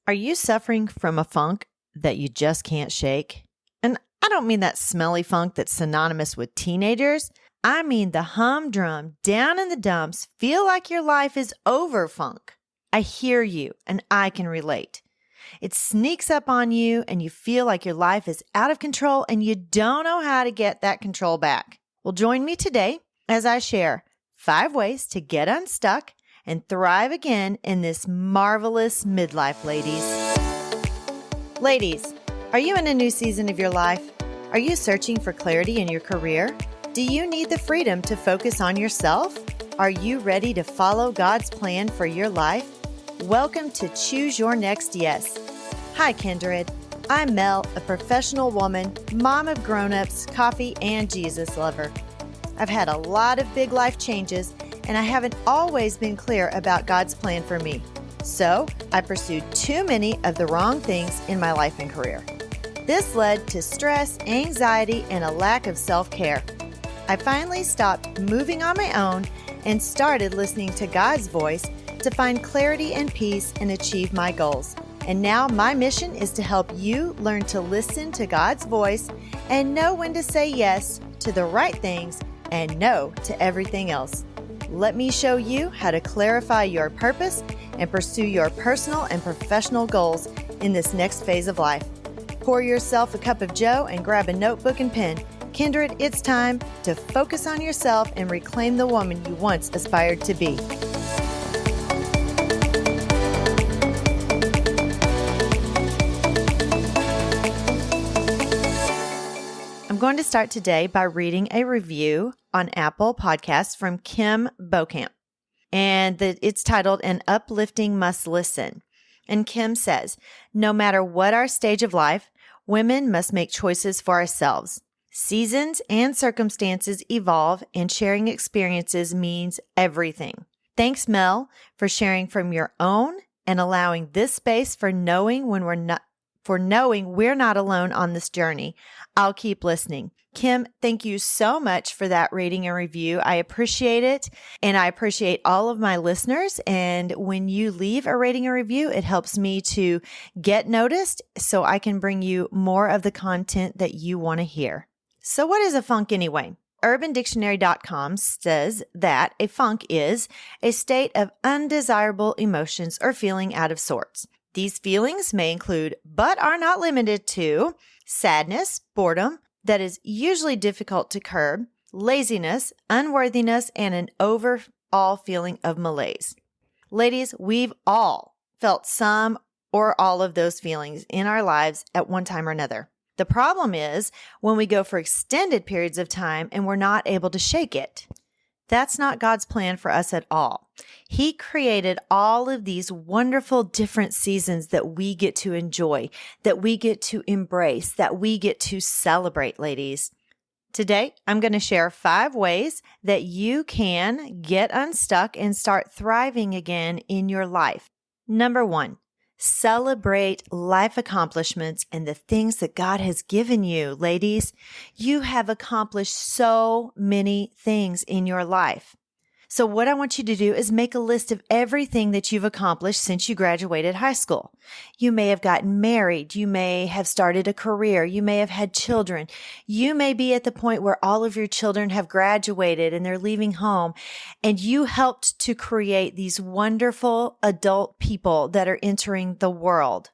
Are you suffering from a funk that you just can't shake? And I don't mean that smelly funk that's synonymous with teenagers. I mean the humdrum, down in the dumps, feel like your life is over funk. I hear you and I can relate. It sneaks up on you and you feel like your life is out of control and you don't know how to get that control back. Well, join me today as I share 5 ways to get unstuck and thrive again in this marvelous midlife, ladies. Ladies, are you in a new season of your life? Are you searching for clarity in your career? Do you need the freedom to focus on yourself? Are you ready to follow God's plan for your life? Welcome to Choose Your Next Yes. Hi, Kindred. I'm Mel, a professional woman, mom of grown-ups, coffee, and Jesus lover. I've had a lot of big life changes, and I haven't always been clear about God's plan for me. So I pursued too many of the wrong things in my life and career. This led to stress, anxiety, and a lack of self-care. I finally stopped moving on my own and started listening to God's voice to find clarity and peace and achieve my goals. And now my mission is to help you learn to listen to God's voice and know when to say yes to the right things and no to everything else. Let me show you how to clarify your purpose and pursue your personal and professional goals in this next phase of life. Pour yourself a cup of joe and grab a notebook and pen. Kindred, it's time to focus on yourself and reclaim the woman you once aspired to be. I'm going to start today by reading a review on Apple Podcasts from Kim Bokamp, and it's titled An Uplifting Must Listen. And Kim says, no matter what our stage of life, women must make choices for ourselves. Seasons and circumstances evolve, and sharing experiences means everything. Thanks, Mel, for sharing from your own and allowing this space for knowing we're not alone on this journey. I'll keep listening. Kim, thank you so much for that rating and review. I appreciate it, and I appreciate all of my listeners. And when you leave a rating and review, it helps me to get noticed so I can bring you more of the content that you want to hear. So what is a funk anyway? UrbanDictionary.com says that a funk is a state of undesirable emotions or feeling out of sorts. These feelings may include, but are not limited to, sadness, boredom that is usually difficult to curb, laziness, unworthiness, and an overall feeling of malaise. Ladies, we've all felt some or all of those feelings in our lives at one time or another. The problem is when we go for extended periods of time and we're not able to shake it. That's not God's plan for us at all. He created all of these wonderful different seasons that we get to enjoy, that we get to embrace, that we get to celebrate, ladies. Today, I'm going to share 5 ways that you can get unstuck and start thriving again in your life. Number 1, celebrate life accomplishments and the things that God has given you. Ladies, you have accomplished so many things in your life. So what I want you to do is make a list of everything that you've accomplished since you graduated high school. You may have gotten married. You may have started a career. You may have had children. You may be at the point where all of your children have graduated and they're leaving home, and you helped to create these wonderful adult people that are entering the world.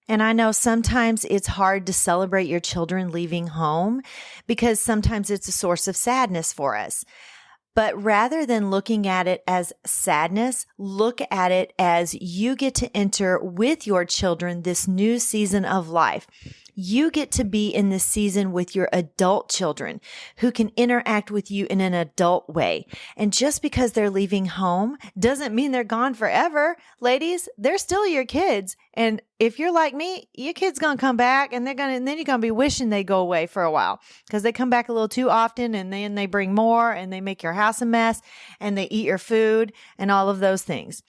And I know sometimes it's hard to celebrate your children leaving home because sometimes it's a source of sadness for us. But rather than looking at it as sadness, look at it as you get to enter with your children this new season of life. You get to be in this season with your adult children who can interact with you in an adult way. And just because they're leaving home doesn't mean they're gone forever. Ladies, they're still your kids. And if you're like me, your kid's going to come back and then you're going to be wishing they go away for a while because they come back a little too often, and then they bring more and they make your house a mess and they eat your food and all of those things.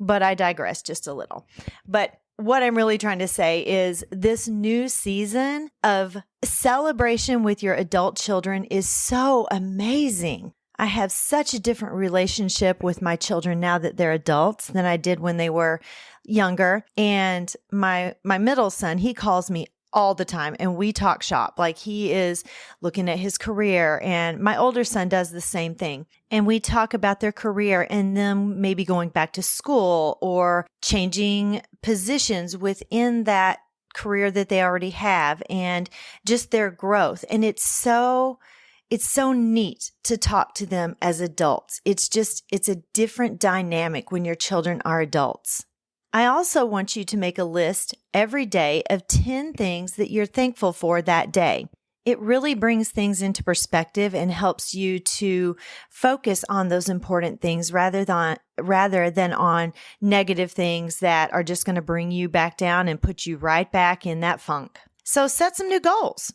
But I digress just a little. But what I'm really trying to say is this new season of celebration with your adult children is so amazing. I have such a different relationship with my children now that they're adults than I did when they were younger. And my middle son, he calls me all the time and we talk shop. Like he is looking at his career, and my older son does the same thing. And we talk about their career and them maybe going back to school or changing positions within that career that they already have and just their growth. And it's so neat to talk to them as adults. It's a different dynamic when your children are adults. I also want you to make a list every day of 10 things that you're thankful for that day. It really brings things into perspective and helps you to focus on those important things rather than on negative things that are just going to bring you back down and put you right back in that funk. So set some new goals.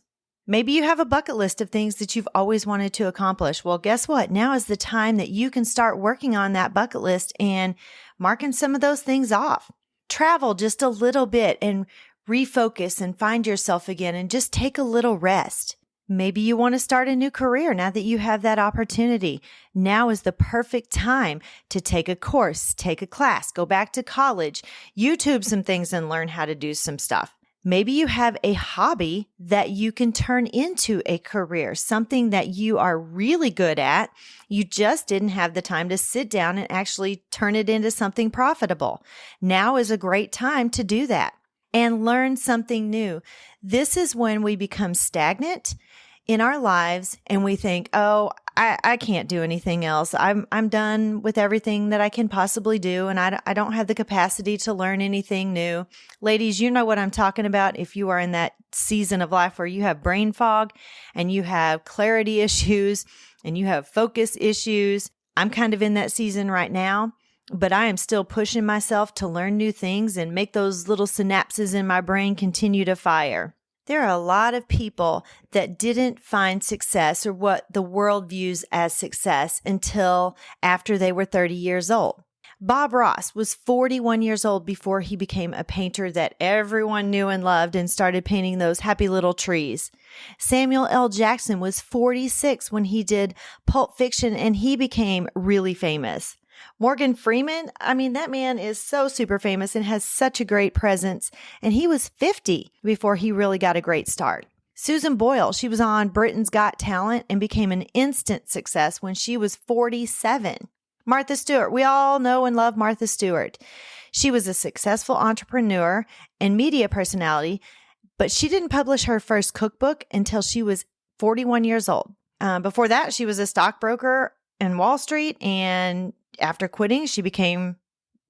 Maybe you have a bucket list of things that you've always wanted to accomplish. Well, guess what? Now is the time that you can start working on that bucket list and marking some of those things off. Travel just a little bit and refocus and find yourself again and just take a little rest. Maybe you want to start a new career now that you have that opportunity. Now is the perfect time to take a course, take a class, go back to college, YouTube some things and learn how to do some stuff. Maybe you have a hobby that you can turn into a career, something that you are really good at. You just didn't have the time to sit down and actually turn it into something profitable. Now is a great time to do that and learn something new. This is when we become stagnant in our lives and we think, oh, I can't do anything else. I'm done with everything that I can possibly do, and I don't have the capacity to learn anything new. Ladies, you know what I'm talking about if you are in that season of life where you have brain fog and you have clarity issues and you have focus issues. I'm kind of in that season right now, but I am still pushing myself to learn new things and make those little synapses in my brain continue to fire. There are a lot of people that didn't find success or what the world views as success until after they were 30 years old. Bob Ross was 41 years old before he became a painter that everyone knew and loved and started painting those happy little trees. Samuel L. Jackson was 46 when he did Pulp Fiction and he became really famous. Morgan Freeman, that man is so super famous and has such a great presence. And he was 50 before he really got a great start. Susan Boyle, she was on Britain's Got Talent and became an instant success when she was 47. Martha Stewart, we all know and love Martha Stewart. She was a successful entrepreneur and media personality, but she didn't publish her first cookbook until she was 41 years old. Before that, she was a stockbroker in Wall Street, and after quitting, she became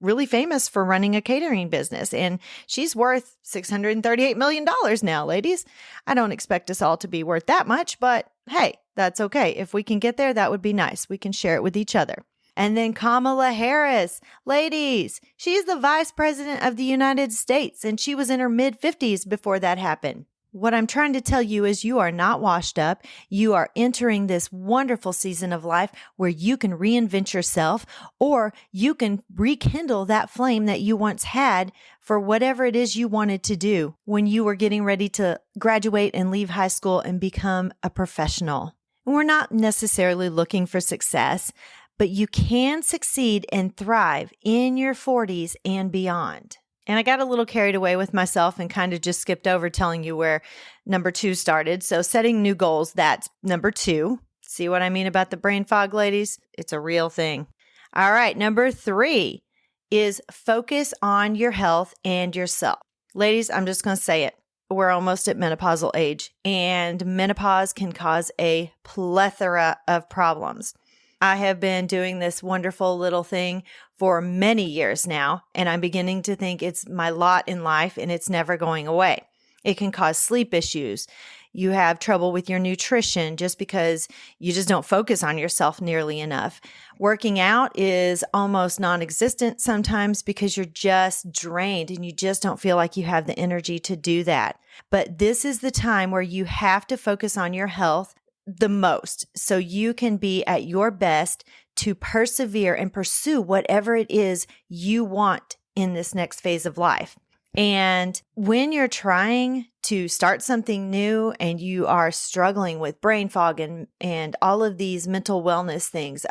really famous for running a catering business, and she's worth $638 million now, ladies. I don't expect us all to be worth that much, but hey, that's okay. If we can get there, that would be nice. We can share it with each other. And then Kamala Harris, ladies, she's the vice president of the United States, and she was in her mid-50s before that happened. What I'm trying to tell you is you are not washed up. You are entering this wonderful season of life where you can reinvent yourself, or you can rekindle that flame that you once had for whatever it is you wanted to do when you were getting ready to graduate and leave high school and become a professional. And we're not necessarily looking for success, but you can succeed and thrive in your 40s and beyond. And I got a little carried away with myself and kind of just skipped over telling you where number 2 started. So setting new goals, that's number 2. See what I mean about the brain fog, ladies? It's a real thing. All right, number 3 is focus on your health and yourself. Ladies, I'm just going to say it. We're almost at menopausal age, and menopause can cause a plethora of problems. I have been doing this wonderful little thing for many years now, and I'm beginning to think it's my lot in life and it's never going away. It can cause sleep issues. You have trouble with your nutrition just because you just don't focus on yourself nearly enough. Working out is almost non-existent sometimes because you're just drained and you just don't feel like you have the energy to do that. But this is the time where you have to focus on your health the most so you can be at your best to persevere and pursue whatever it is you want in this next phase of life. And when you're trying to start something new and you are struggling with brain fog and all of these mental wellness things,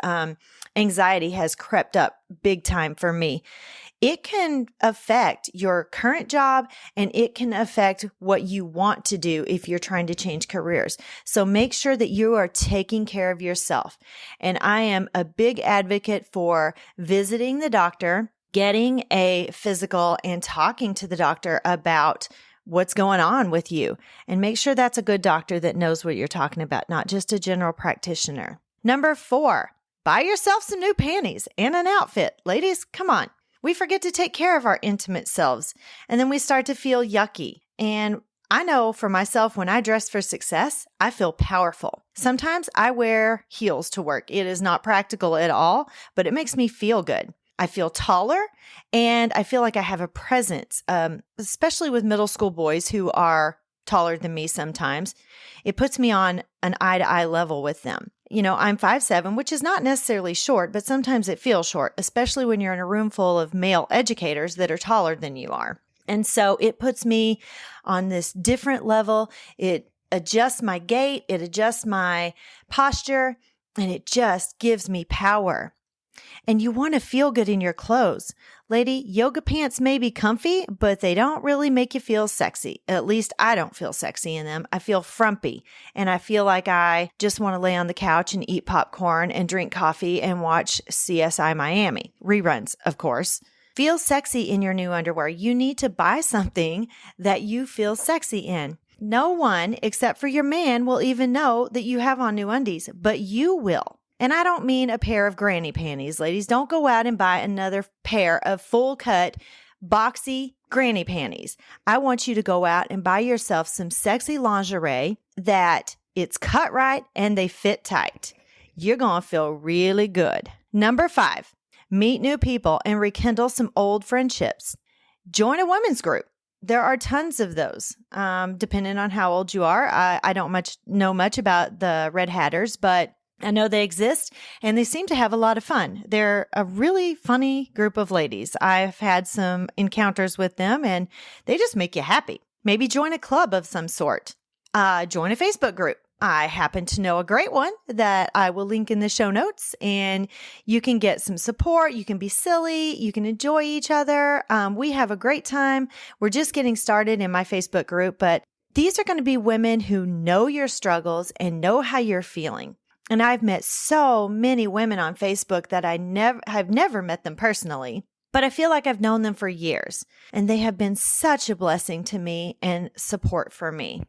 anxiety has crept up big time for me. It can affect your current job and it can affect what you want to do if you're trying to change careers. So make sure that you are taking care of yourself. And I am a big advocate for visiting the doctor, getting a physical, and talking to the doctor about what's going on with you. And make sure that's a good doctor that knows what you're talking about, not just a general practitioner. Number 4, buy yourself some new panties and an outfit. Ladies, come on. We forget to take care of our intimate selves, and then we start to feel yucky. And I know for myself, when I dress for success, I feel powerful. Sometimes I wear heels to work. It is not practical at all, but it makes me feel good. I feel taller, and I feel like I have a presence, especially with middle school boys who are taller than me sometimes. It puts me on an eye-to-eye level with them. You know, I'm 5'7", which is not necessarily short, but sometimes it feels short, especially when you're in a room full of male educators that are taller than you are. And so it puts me on this different level. It adjusts my gait, it adjusts my posture, and it just gives me power. And you want to feel good in your clothes. Lady, yoga pants may be comfy, but they don't really make you feel sexy. At least I don't feel sexy in them. I feel frumpy, and I feel like I just want to lay on the couch and eat popcorn and drink coffee and watch CSI Miami. Reruns, of course. Feel sexy in your new underwear. You need to buy something that you feel sexy in. No one except for your man will even know that you have on new undies, but you will. And I don't mean a pair of granny panties, ladies. Don't go out and buy another pair of full cut, boxy granny panties. I want you to go out and buy yourself some sexy lingerie that it's cut right and they fit tight. You're going to feel really good. Number 5, meet new people and rekindle some old friendships. Join a women's group. There are tons of those, depending on how old you are. I don't know much about the Red Hatters, but I know they exist, and they seem to have a lot of fun. They're a really funny group of ladies. I've had some encounters with them, and they just make you happy. Maybe join a club of some sort. Join a Facebook group. I happen to know a great one that I will link in the show notes, and you can get some support. You can be silly. You can enjoy each other. We have a great time. We're just getting started in my Facebook group, but these are going to be women who know your struggles and know how you're feeling. And I've met so many women on Facebook that I've never met them personally, but I feel like I've known them for years, and they have been such a blessing to me and support for me.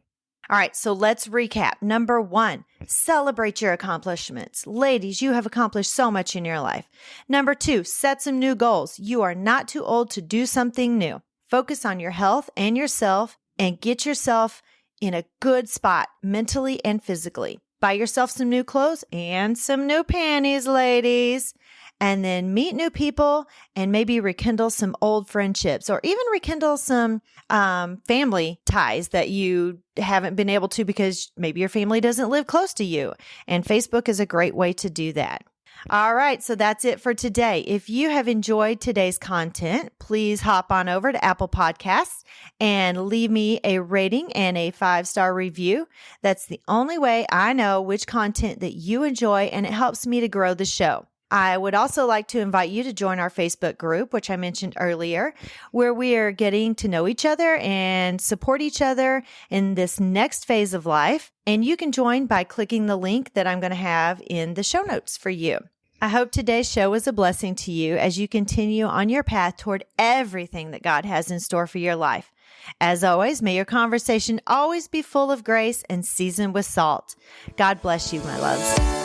All right, so let's recap. Number 1, celebrate your accomplishments. Ladies, you have accomplished so much in your life. Number 2, set some new goals. You are not too old to do something new. Focus on your health and yourself and get yourself in a good spot mentally and physically. Buy yourself some new clothes and some new panties, ladies. And then meet new people and maybe rekindle some old friendships or even rekindle some family ties that you haven't been able to because maybe your family doesn't live close to you. And Facebook is a great way to do that. All right, so that's it for today. If you have enjoyed today's content, please hop on over to Apple Podcasts and leave me a rating and a 5-star review. That's the only way I know which content that you enjoy, and it helps me to grow the show. I would also like to invite you to join our Facebook group, which I mentioned earlier, where we are getting to know each other and support each other in this next phase of life. And you can join by clicking the link that I'm going to have in the show notes for you. I hope today's show was a blessing to you as you continue on your path toward everything that God has in store for your life. As always, may your conversation always be full of grace and seasoned with salt. God bless you, my loves.